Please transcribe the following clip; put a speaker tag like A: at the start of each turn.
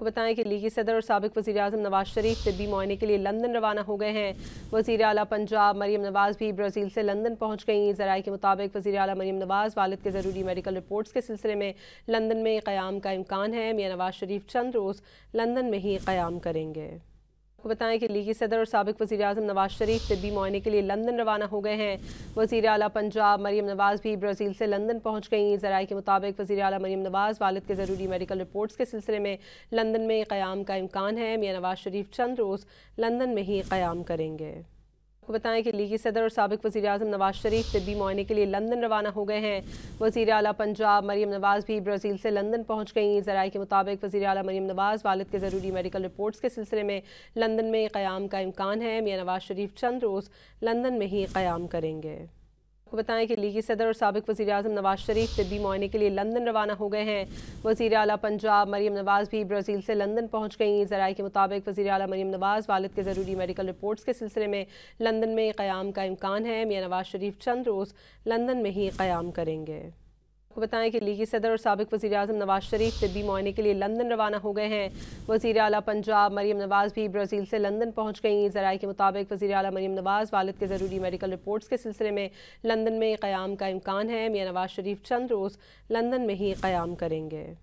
A: کو بتائیں کہ لیگی صدر اور سابق وزیراعظم نواز شریف طبی معائنے کے لیے لندن روانہ ہو گئے ہیں۔ وزیر اعلیٰ پنجاب مریم نواز بھی برازیل سے لندن پہنچ گئیں۔ ذرائع کے مطابق وزیر اعلیٰ مریم نواز والد کے ضروری میڈیکل رپورٹس کے سلسلے میں لندن میں قیام کا امکان ہے۔ میاں نواز شریف چند روز لندن میں ہی قیام کریں گے۔ کو بتائیں کہ لیگی صدر اور سابق وزیراعظم نواز شریف طبی معائنے کے لیے لندن روانہ ہو گئے ہیں۔ وزیر اعلیٰ پنجاب مریم نواز بھی برازیل سے لندن پہنچ گئیں۔ ذرائع کے مطابق وزیر اعلیٰ مریم نواز والد کے ضروری میڈیکل رپورٹس کے سلسلے میں لندن میں قیام کا امکان ہے۔ میاں نواز شریف چند روز لندن میں ہی قیام کریں گے۔ کو بتائیں کہ لیگی صدر اور سابق وزیراعظم نواز شریف طبی معائنے کے لیے لندن روانہ ہو گئے ہیں۔ وزیر اعلیٰ پنجاب مریم نواز بھی برازیل سے لندن پہنچ گئیں۔ ذرائع کے مطابق وزیر اعلیٰ مریم نواز والد کے ضروری میڈیکل رپورٹس کے سلسلے میں لندن میں قیام کا امکان ہے۔ میاں نواز شریف چند روز لندن میں ہی قیام کریں گے۔ کو بتائیں کہ لیگی صدر اور سابق وزیراعظم نواز شریف طبی معائنے کے لیے لندن روانہ ہو گئے ہیں۔ وزیر اعلیٰ پنجاب مریم نواز بھی برازیل سے لندن پہنچ گئیں۔ ذرائع کے مطابق وزیر اعلیٰ مریم نواز والد کے ضروری میڈیکل رپورٹس کے سلسلے میں لندن میں قیام کا امکان ہے۔ میاں نواز شریف چند روز لندن میں ہی قیام کریں گے۔ کو بتائیں کہ لیگی صدر اور سابق وزیراعظم نواز شریف طبی معائنے کے لیے لندن روانہ ہو گئے ہیں۔ وزیر اعلیٰ پنجاب مریم نواز بھی برازیل سے لندن پہنچ گئیں۔ ذرائع کے مطابق وزیر اعلیٰ مریم نواز والد کے ضروری میڈیکل رپورٹس کے سلسلے میں لندن میں قیام کا امکان ہے۔ میاں نواز شریف چند روز لندن میں ہی قیام کریں گے۔